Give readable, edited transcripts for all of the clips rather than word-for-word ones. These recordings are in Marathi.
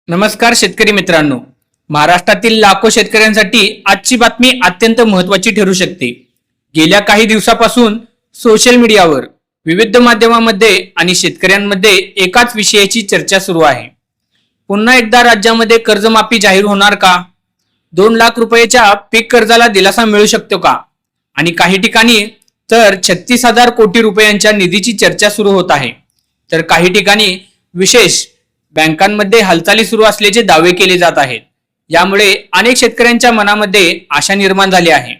नमस्कार शेतकरी मित्रांनो, महाराष्ट्रातील लाखो शेतकऱ्यांसाठी आजची बातमी अत्यंत महत्त्वाची ठरू शकते। गेल्या काही दिवसापासून सोशल मीडियावर विविध माध्यमांमध्ये आणि शेतकऱ्यांमध्ये एकाच विषयाची चर्चा सुरू आहे। पुन्हा एकदा राज्यामध्ये कर्जमाफी जाहीर होणार का? 2 लाख रुपयाच्या पीक कर्जाला दिलासा मिळू शकतो का? आणि काही ठिकाणी तर 36,000 कोटी रुपयांच्या निधीची चर्चा सुरू होत आहे, तर काही ठिकाणी विशेष बँकांमध्ये हालचाली सुरू असल्याचे दावे केले जात आहेत। यामुळे अनेक शेतकऱ्यांच्या मनामध्ये आशा निर्माण झाली आहे,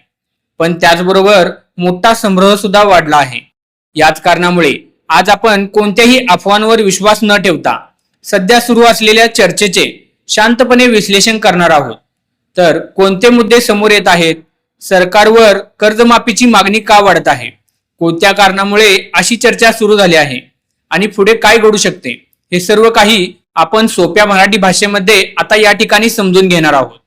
पण त्याचबरोबर मोठा संभ्रम सुद्धा वाढला आहे। याच कारणामुळे आज आपण कोणत्याही अफवांवर विश्वास न ठेवता सध्या सुरू असलेल्या चर्चेचे शांतपणे विश्लेषण करणार आहोत। तर कोणते मुद्दे समोर येत आहेत? सरकारवर कर्जमाफीची मागणी का वाढत आहे? कोणत्या कारणामुळे अशी चर्चा सुरू झाली आहे आणि पुढे काय घडू शकते? हे सर्व काही आपण सोप्या मराठी भाषेमध्ये आता या ठिकाणी समजून घेणार आहोत।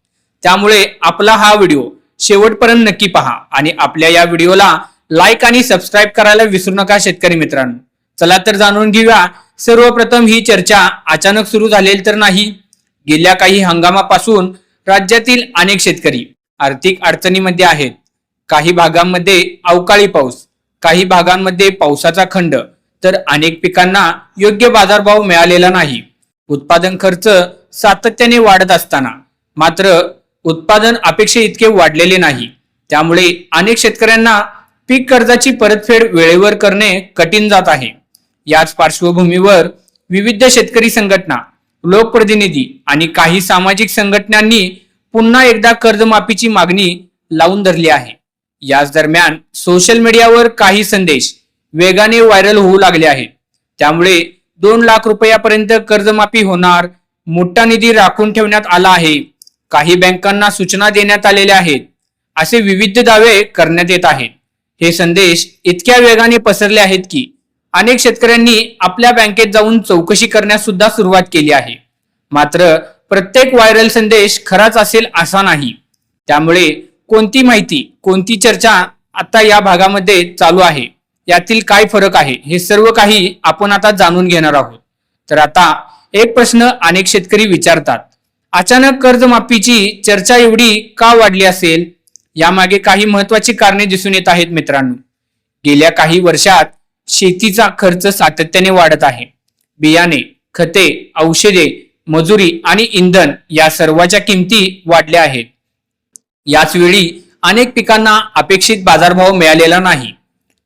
त्यामुळे आपला हा व्हिडिओ शेवटपर्यंत नक्की पहा आणि आपल्या या व्हिडिओला लाईक आणि सबस्क्राईब करायला विसरू नका शेतकरी मित्रांनो। चला तर जाणून घेऊया। सर्वप्रथम ही चर्चा अचानक सुरू झालेली तर नाही। गेल्या काही हंगामापासून राज्यातील अनेक शेतकरी आर्थिक अडचणीमध्ये आहेत। काही भागांमध्ये अवकाळी पाऊस, काही भागांमध्ये पावसाचा खंड, तर अनेक पिकांना योग्य बाजारभाव मिळालेला नाही। उत्पादन खर्च सातत्याने वाढत असताना मात्र उत्पादन अपेक्षे इतके वाढलेले नाही। त्यामुळे अनेक शेतकऱ्यांना पीक कर्जाची परतफेड वेळेवर करणे कठीण जात आहे। याच पार्श्वभूमीवर विविध शेतकरी संघटना, लोकप्रतिनिधी आणि काही सामाजिक संघटनांनी पुन्हा एकदा कर्जमाफीची मागणी लावून धरली आहे। याच दरम्यान सोशल मीडियावर काही संदेश वेगाने व्हायरल होऊ लागले आहेत। त्यामुळे 2 लाख रुपयापर्यंत कर्जमाफी होणार, मोठा निधी राखून ठेवण्यात आला आहे, काही बँकांना सूचना देण्यात आलेल्या आहेत, असे विविध दावे करण्यात येत आहेत। हे संदेश इतक्या वेगाने पसरले आहेत की अनेक शेतकऱ्यांनी आपल्या बँकेत जाऊन चौकशी करण्यास सुद्धा सुरुवात केली आहे। मात्र प्रत्येक व्हायरल संदेश खराच असेल असा नाही। त्यामुळे कोणती माहिती, कोणती चर्चा आता या भागामध्ये चालू आहे, यातील काय फरक आहे, हे सर्व काही आपण आता जाणून घेणार आहोत। तर आता एक प्रश्न अनेक शेतकरी विचारतात, अचानक कर्जमाफीची चर्चा एवढी का वाढली असेल? यामागे काही महत्त्वाची कारणे दिसून येत आहेत मित्रांनो। गेल्या काही वर्षात शेतीचा खर्च सातत्याने वाढत आहे। बियाणे, खते, औषधे, मजुरी आणि इंधन या सर्वांच्या किमती वाढल्या आहेत। याच वेळी अनेक पिकांना अपेक्षित बाजारभाव मिळालेला नाही।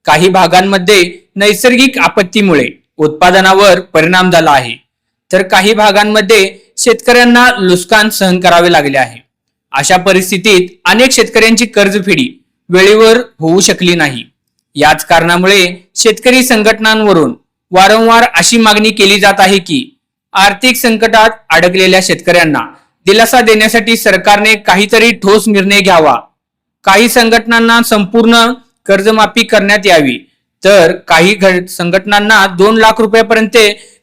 काही भागांमध्ये नैसर्गिक आपत्तीमुळे उत्पादनावर परिणाम झाला आहे, तर काही भागांमध्ये शेतकऱ्यांना नुकसान सहन करावे लागले आहे। अशा परिस्थितीत अनेक शेतकऱ्यांची कर्जफेडी वेळेवर होऊ शकली नाही। याच कारणामुळे शेतकरी संघटनांवरून वारंवार अशी मागणी केली जात आहे की आर्थिक संकटात अडकलेल्या शेतकऱ्यांना दिलासा देण्यासाठी सरकारने काहीतरी ठोस निर्णय घ्यावा। काही संघटनांना संपूर्ण कर्जमाफी करण्यात यावी, तर काही संघटनांना 2 लाख रुपयापर्यंत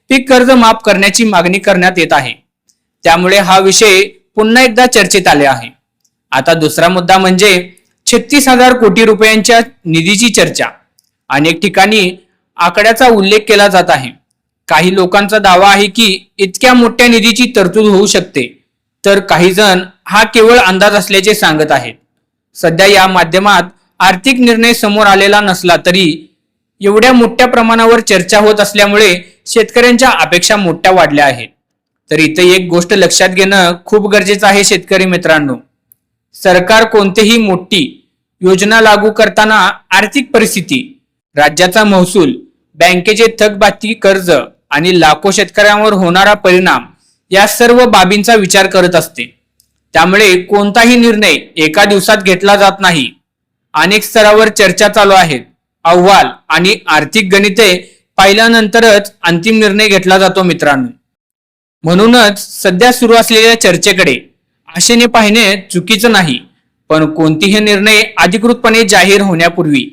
पीक कर्ज माफ करण्याची मागणी करण्यात येत आहे। त्यामुळे हा विषय पुन्हा एकदा चर्चेत आले आहे। आता दुसरा मुद्दा म्हणजे 36,000 कोटी रुपयांच्या निधीची चर्चा। अनेक ठिकाणी आकड्याचा उल्लेख केला जात आहे। काही लोकांचा दावा आहे की इतक्या मोठ्या निधीची तरतूद होऊ शकते, तर काही जण हा केवळ अंदाज असल्याचे सांगत आहेत। सध्या या माध्यमात आर्थिक निर्णय समोर आलेला नसला तरी एवढ्या मोठ्या प्रमाणावर चर्चा होत असल्यामुळे शेतकऱ्यांच्या अपेक्षा मोठ्या वाढल्या आहेत। तर इथे एक गोष्ट लक्षात घेणं खूप गरजेचं आहे शेतकरी मित्रांनो। सरकार कोणतीही मोठी योजना लागू करताना आर्थिक परिस्थिती, राज्याचा महसूल, बँकेचे थकबाकी कर्ज आणि लाखो शेतकऱ्यांवर होणारा परिणाम या सर्व बाबींचा विचार करत असते। त्यामुळे कोणताही निर्णय एका दिवसात घेतला जात नाही। अनेक स्तरावर चर्चा चालू आहेत। अहवाल आणि आर्थिक गणिते पाहिल्यानंतरच अंतिम निर्णय घेतला जातो मित्रांनो। म्हणूनच सध्या सुरू असलेल्या चर्चेकडे आशेने पाहणे चुकीचं नाही, पण कोणतीही निर्णय अधिकृतपणे जाहीर होण्यापूर्वी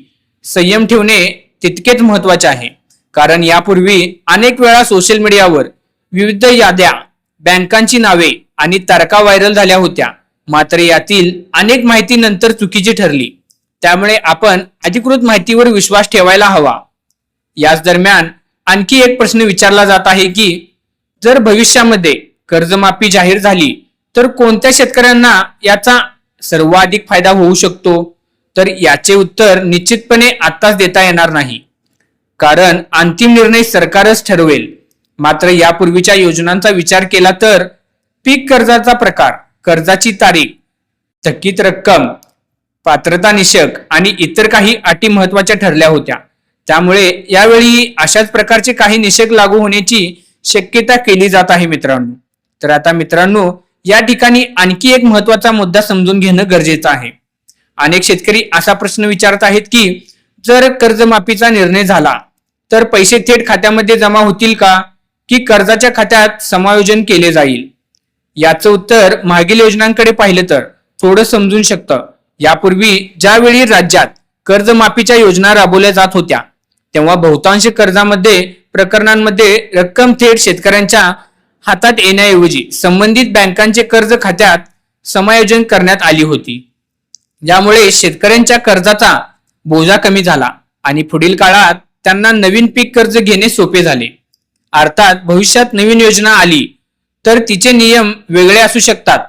संयम ठेवणे तितकेच महत्त्वाचे आहे। कारण यापूर्वी अनेक वेळा सोशल मीडियावर विविध याद्या, बँकांची नावे आणि तारखा व्हायरल झाल्या होत्या, मात्र यातील अनेक माहिती नंतर चुकीची ठरली। त्यामुळे आपण अधिकृत माहितीवर विश्वास ठेवायला हवा। याच दरम्यान आणखी एक प्रश्न विचारला जात आहे की जर भविष्यामध्ये कर्जमाफी जाहीर झाली तर कोणत्या शेतकऱ्यांना याचा सर्वाधिक फायदा होऊ शकतो? तर याचे उत्तर निश्चितपणे आत्ताच देता येणार नाही, कारण अंतिम निर्णय सरकारच ठरवेल. मात्र यापूर्वीच्या योजनांचा विचार केला तर पीक कर्जाचा प्रकार, कर्जाची तारीख, थकीत रक्कम, पात्रता निकष आणि इतर काही अटी महत्वाच्या ठरल्या होत्या. त्यामुळे यावेळी अशाच प्रकारचे काही निकष लागू होण्याची शक्यता केली जात आहे मित्रांनो. तर आता मित्रांनो, या ठिकाणी आणखी एक महत्वाचा मुद्दा समजून घेणं गरजेचं आहे. अनेक शेतकरी असा प्रश्न विचारत आहेत की जर कर्जमाफीचा निर्णय झाला तर पैसे थेट खात्यामध्ये जमा होतील का, की कर्जाच्या खात्यात समायोजन केले जाईल? याचं उत्तर मागील योजनांकडे पाहिलं तर थोडं समजून शकतं. यापूर्वी ज्यावेळी राज्यात कर्जमाफीच्या योजना राबवल्या जात होत्या तेव्हा बहुतांश कर्जामध्ये प्रकरणांमध्ये रक्कम थेट शेतकऱ्यांच्या हातात येण्याऐवजी संबंधित बँकांचे कर्ज खात्यात समायोजन करण्यात आली होती. यामुळे शेतकऱ्यांच्या कर्जाचा बोजा कमी झाला आणि पुढील काळात त्यांना नवीन पीक कर्ज घेणे सोपे झाले. अर्थात भविष्यात नवीन योजना आली तर तिचे नियम वेगळे असू शकतात.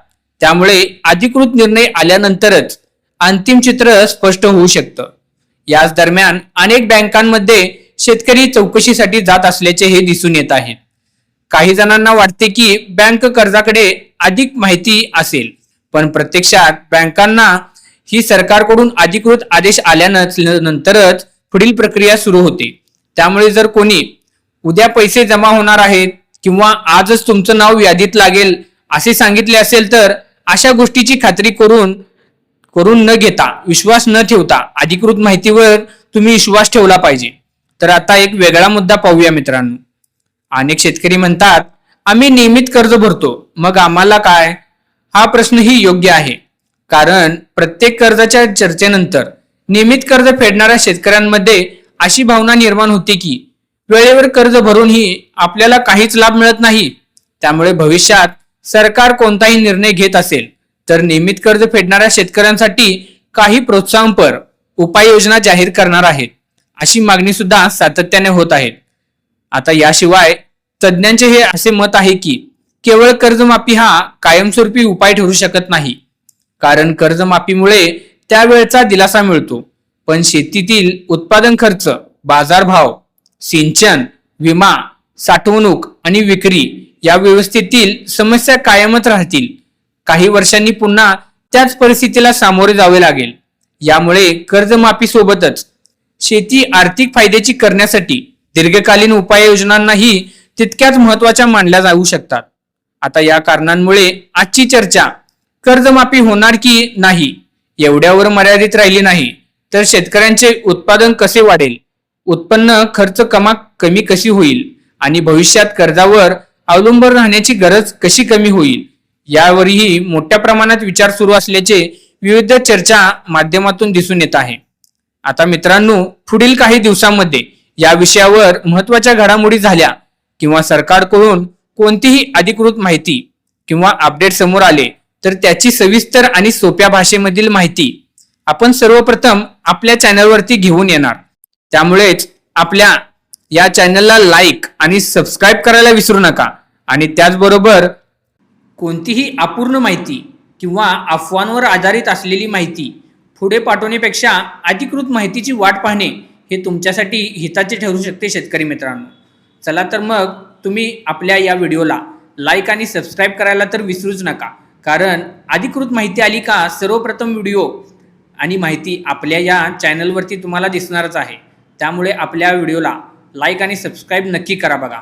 त्यामुळे अधिकृत निर्णय आल्यानंतरच अंतिम चित्र स्पष्ट होऊ शकतं. याच दरम्यान अनेक बँकांमध्ये शेतकरी चौकशीसाठी जात असल्याचे हे दिसून येत आहे. काही जणांना वाटते की बँक कर्जाकडे अधिक माहिती असेल, पण प्रत्यक्षात बँकांना ही सरकारकडून अधिकृत आदेश आल्यानंतरच पुढील प्रक्रिया सुरू होते. त्यामुळे जर कोणी उद्या पैसे जमा होणार आहेत किंवा आजच तुमचं नाव यादीत लागेल असे सांगितले असेल तर अशा गोष्टीची खात्री करून न घेता, विश्वास न ठेवता अधिकृत माहितीवर तुम्ही विश्वास ठेवला पाहिजे. तर आता एक वेगळा मुद्दा पाहूया मित्रांनो. अनेक शेतकरी म्हणतात आम्ही नियमित कर्ज भरतो, मग आम्हाला काय? हा प्रश्नही योग्य आहे, कारण प्रत्येक कर्जाच्या चर्चेनंतर नियमित कर्ज फेडणाऱ्या शेतकऱ्यांमध्ये अशी भावना निर्माण होते की वेळेवर कर्ज भरूनही आपल्याला काहीच लाभ मिळत नाही. त्यामुळे भविष्यात सरकार कोणताही निर्णय घेत असेल तर नियमित कर्ज फेडणाऱ्या शेतकऱ्यांसाठी काही प्रोत्साहनपर उपाययोजना जाहीर करणार आहेत, अशी मागणी सुद्धा सातत्याने होत आहे. आता याशिवाय तज्ज्ञांचे हे असे मत आहे की केवळ कर्जमाफी हा कायमस्वरूपी उपाय ठरू शकत नाही, कारण कर्जमाफीमुळे त्यावेळचा दिलासा मिळतो, पण शेतीतील उत्पादन खर्च, बाजारभाव, सिंचन, विमा, साठवणूक आणि विक्री या व्यवस्थेतील समस्या कायमच राहतील. काही वर्षांनी पुन्हा त्याच परिस्थितीला सामोरे जावे लागेल. यामुळे कर्जमाफी सोबतच शेती आर्थिक फायद्याची करण्यासाठी दीर्घकालीन उपाययोजनांनाही तितक्याच महत्वाच्या मानल्या जाऊ शकतात. आता या कारणांमुळे आजची चर्चा कर्जमाफी होणार की नाही एवढ्यावर मर्यादित राहिली नाही, तर शेतकऱ्यांचे उत्पादन कसे वाढेल, उत्पन्न खर्च कमी कशी होईल आणि भविष्यात कर्जावर अवलंबून राहण्याची गरज कशी कमी होईल यावरही मोठ्या प्रमाणात विचार सुरू असल्याचे विविध चर्चा माध्यमातून दिसून येत आहे. आता मित्रांनो, पुढील काही दिवसांमध्ये या विषयावर महत्वाच्या घडामोडी झाल्या किंवा सरकारकडून कोणतीही अधिकृत माहिती किंवा अपडेट समोर आले तर त्याची सविस्तर आणि सोप्या भाषेमधील माहिती आपण सर्वप्रथम आपल्या चॅनलवरती घेऊन येणार. त्यामुळेच आपल्या या चॅनलला लाईक आणि सबस्क्राईब करायला विसरू नका. आणि त्याचबरोबर कोणतीही अपूर्ण माहिती किंवा अफवांवर आधारित असलेली माहिती पुढे पाठवण्यापेक्षा अधिकृत माहितीची वाट पाहणे हे तुमच्यासाठी हिताचे ठरू शकते शेतकरी मित्रांनो. चला तर मग तुम्ही आपल्या या व्हिडिओला लाईक आणि सबस्क्राईब करायला तर विसरूच नका, कारण अधिकृत माहिती आली का सर्वप्रथम व्हिडिओ आणि माहिती आपल्या या चॅनलवरती तुम्हाला दिसणारच आहे. त्यामुळे आपल्या व्हिडिओला लाईक आणि सबस्क्राईब नक्की करा बघा.